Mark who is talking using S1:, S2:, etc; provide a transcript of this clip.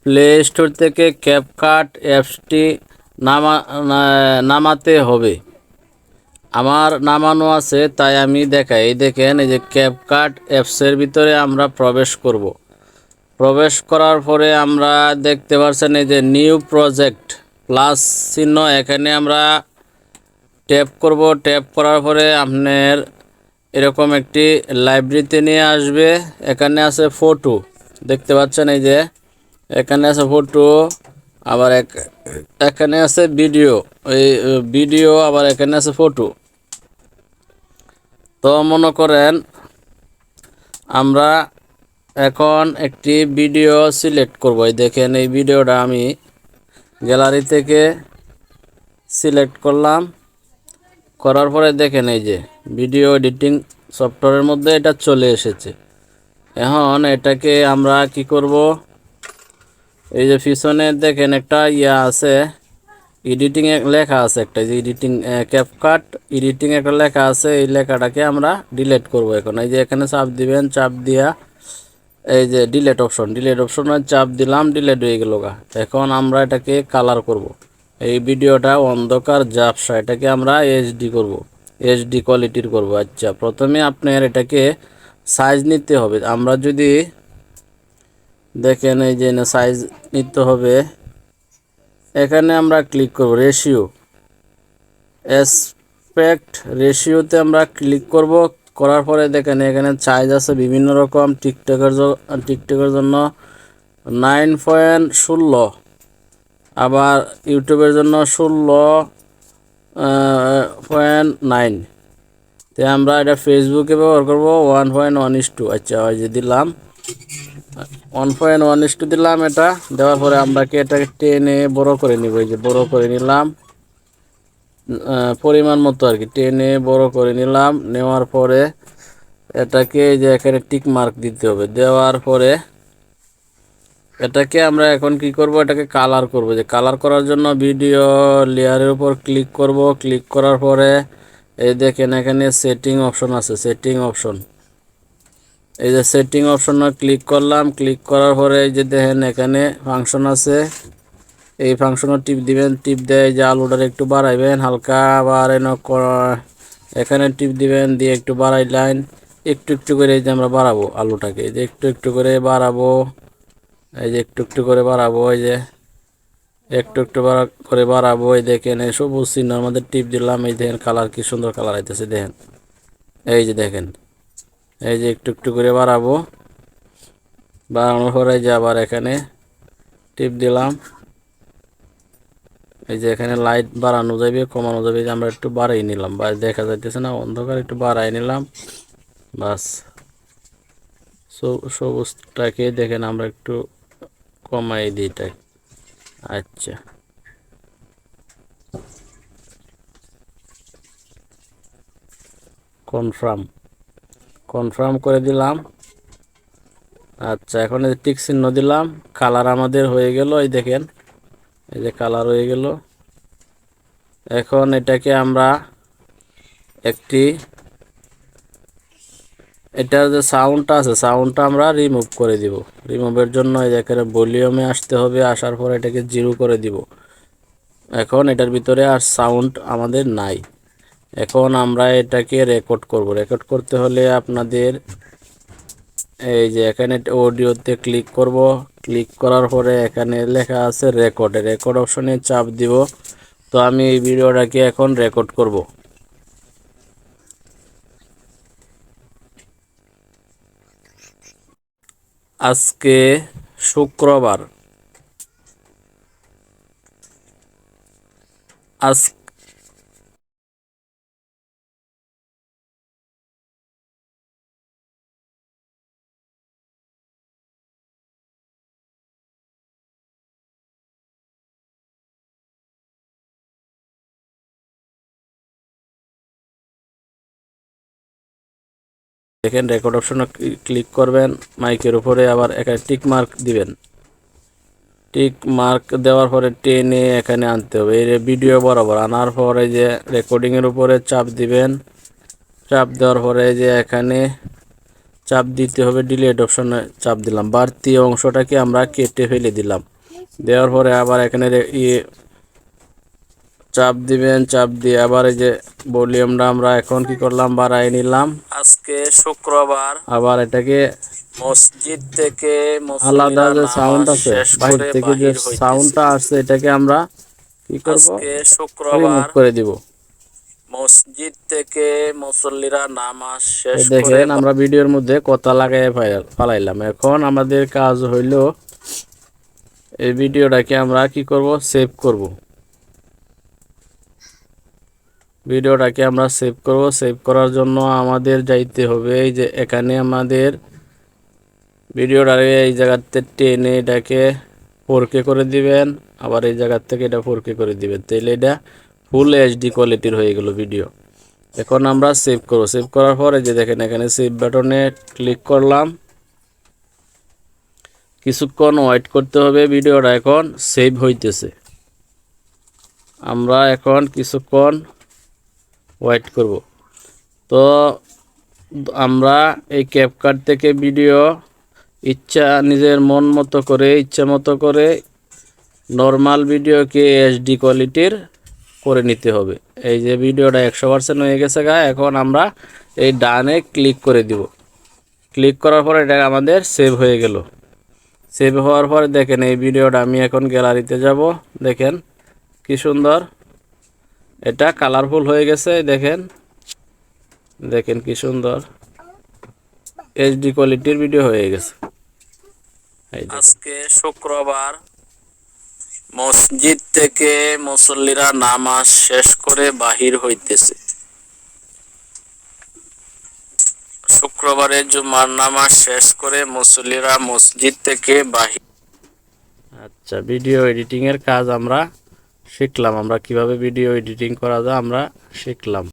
S1: Play store থেকে CapCut অ্যাপসটি নামাতে হবে। আমার নামানো আছে, তাই আমি দেখাই। এই দেখেন, এই যে ক্যাপকাট অ্যাপসের ভিতরে আমরা প্রবেশ করব। প্রবেশ করার পরে আমরা দেখতে পাচ্ছেন এই যে নিউ প্রজেক্ট প্লাস চিহ্ন, এখানে আমরা ট্যাপ করব। ট্যাপ করার পরে আপনার এরকম একটি লাইব্রেরিতে নিয়ে আসবে। এখানে আছে ফটো, দেখতে পাচ্ছেন এই যে এখানে আছে ফটো, আবার এখানে আছে ভিডিও, এই ভিডিও, আবার এখানে আছে ফটো। তো মনে করেন আমরা এখন একটি ভিডিও সিলেক্ট করব। এই দেখেন, এই ভিডিওটা আমি গ্যালারি থেকে সিলেক্ট করলাম। করার পরে দেখেন এই যে ভিডিও এডিটিং সফটওয়্যারের মধ্যে এটা চলে এসেছে। এখন এটাকে আমরা কি করব, এই যে পিছনে দেখেন একটা আছে, এডিটিং লেখা আছে একটা, যে এডিটিং ক্যাপকাট এডিটিং একটা লেখা আছে। এই লেখাটাকে আমরা ডিলিট করব। এখন এই যে এখানে চাপ দিবেন, চাপ দিয়া এই যে ডিলিট অপশনে চাপ দিলাম, ডিলিট হয়ে গেল গা। এখন আমরা এটাকে কালার করব। এই ভিডিওটা অন্ধকার ঝাপসা, এটাকে আমরা এইচডি করব, এইচডি কোয়ালিটির করব। আচ্ছা, প্রথমে আপনার এটাকে সাইজ নিতে হবে। আমরা যদি দেখেন এই যে সাইজ নিতে হবে, এখানে আমরা ক্লিক করব রেশিও, অ্যাসপেক্ট রেশিওতে আমরা ক্লিক করব। করার পরে দেখেন এখানে সাইজ আছে বিভিন্ন রকম। টিকটকের জন্য 9.16, আবার ইউটিউবের জন্য 16.9। তো আমরা এটা ফেসবুকে ব্যবহার করব 1.1:2। আচ্ছা, ওই যে দিলাম 1.1:2 দিলাম। এটা দেওয়ার পরে আমরা কি এটাকে টেনে বড় করে নিব। এই যে বড় করে নিলাম, পরিমাণ মতো আর কি টেনে বড় করে নিলাম। নেওয়ার পরে এটাকে এই যে এখানে টিক মার্ক দিতে হবে। দেওয়ার পরে এটাকে আমরা এখন কি করব, এটাকে কালার করব। যে কালার করার জন্য ভিডিও লেয়ারের উপর ক্লিক করব। ক্লিক করার পরে এই দেখেন এখানে সেটিং অপশন আছে, সেটিং অপশন। এই যে সেটিং অপশনে ক্লিক করলাম। ক্লিক করার পরে এই যে দেখেন এখানে ফাংশন আছে, এই ফাংশনে টিপ দিবেন। টিপ দেয় যে আলুটার একটু বাড়াইবেন হালকা, আবার এখানে টিপ দিবেন, দিয়ে একটু বাড়াইলেন। একটু একটু করে এই যে আমরা বাড়াবো আলুটাকে, এই যে একটু একটু করে বাড়াবো, এই যে একটু একটু করে বাড়াবো, এই যে একটু একটু করে বাড়াবো। এই দেখেন এই সবুজ চিহ্নের মধ্যে টিপ দিলাম। এই দেখেন কালার কি সুন্দর কালার আইতেছে দেখেন। এই যে দেখেন, এই যে একটু একটু করে বাড়াবো। বাড়ানোর পরে যে আবার এখানে টিপ দিলাম। এই যে এখানে লাইট বাড়ানো যাবে, কমানো যাবে। যে আমরা একটু বাড়াই নিলাম, বা দেখা যাইতেছে না অন্ধকার, একটু বাড়াই নিলাম বাস। সবুজটাকে দেখেন আমরা একটু কমাই দিই এটাই। আচ্ছা, কনফার্ম করে দিলাম। আচ্ছা, এখন এই টিক চিহ্ন দিলাম। কালার আমাদের হয়ে গেল, এই দেখেন এই যে কালার হয়ে গেল। এখন এটাকে আমরা এটার যে সাউন্ডটা আছে, সাউন্ডটা আমরা রিমুভ করে দিব। রিমুভের জন্য এখানে ভলিউমে আসতে হবে। আসার পর এটাকে 0 করে দিব। এখন এটার ভিতরে আর সাউন্ড আমাদের নাই। এখন আমরা এটাকে রেকর্ড করব। রেকর্ড করতে হলে আপনাদের এই যে এখানে অডিওতে ক্লিক করব। ক্লিক করার পরে এখানে লেখা আছে রেকর্ড অপশনে চাপ দিব। তো আমি এই ভিডিওটাকে এখন রেকর্ড করব। আজকে শুক্রবার, আজ দেখেন রেকর্ড অপশনে ক্লিক করবেন, মাইকের উপরে আবার এখানে টিক মার্ক দিবেন। টিক মার্ক দেওয়ার পরে টেনে এখানে আনতে হবে, এই ভিডিও বরাবর আনার পরে যে রেকর্ডিংয়ের উপরে চাপ দিবেন। চাপ দেওয়ার পরে যে এখানে চাপ দিতে হবে, ডিলিট অপশনে চাপ দিলাম। বাড়তি অংশটাকে আমরা কেটে ফেলে দিলাম। দেওয়ার পরে আবার এখানে চাপ দিবেন, চাপ দিয়ে আবার এই যে ভলিউমটা আমরা এখন কি করলাম, বাড়াই নিলাম। আজকে শুক্রবার, আবার এটাকে মসজিদ থেকে আলাদা যে সাউন্ড আছে বাহির থেকে যে সাউন্ডটা আসছে এটাকে আমরা কি করব, আজকে শুক্রবার করে দিব। মসজিদ থেকে মুসল্লিরা নামাজ শেষ করে, দেখেন আমরা ভিডিওর মধ্যে কথা লাগাই ফালাইলাম। এখন আমাদের কাজ হইল এই ভিডিওটাকে আমরা কি করব, সেভ করব। ভিডিওটাকে আমরা সেভ করব। সেভ করার জন্য আমাদের যাইতে হবে এই যে এখানে আমাদের ভিডিওটাকে এই জায়গাতে টেনে এটাকে 4K করে দিবেন, আবার এই জায়গার থেকে এটা 4K করে দিবেন, তাহলে এটা ফুল এইচডি কোয়ালিটির হয়ে গেল ভিডিও। এখন আমরা সেভ করব। সেভ করার পরে যে দেখেন এখানে সেভ বাটনে ক্লিক করলাম। কিছুক্ষণ ওয়েট করতে হবে, ভিডিওটা এখন সেভ হইতেছে। আমরা এখন কিছুক্ষণ ওয়েট করব। তো আমরা এই ক্যাপকাট থেকে ভিডিও নিজের মন মতো করে ইচ্ছা মতো করে নর্মাল ভিডিওকে এইচডি কোয়ালিটির করে নিতে হবে। এই যে ভিডিওটা 100% হয়ে গেছে এখন আমরা এই ডানে ক্লিক করে দিব। ক্লিক করার পর এটা আমাদের সেভ হয়ে গেল। সেভ হওয়ার পরে দেখেন এই ভিডিওটা আমি এখন গ্যালারিতে যাব। দেখেন কি সুন্দর এটা কালারফুল হয়ে গেছে। দেখেন দেখেন কি সুন্দর এইচডি কোয়ালিটির ভিডিও হয়ে গেছে। আজকে শুক্রবার, মসজিদ থেকে মুসল্লিরা নামাজ শেষ করে বাহির হইতেছে। শুক্রবারে জুমার নামাজ শেষ করে মুসল্লিরা মসজিদ থেকে বাহির। আচ্ছা, ভিডিও এডিটিং এর কাজ আমরা শিখলাম। আমরা কিভাবে ভিডিও এডিটিং করা যায় আমরা শিখলাম।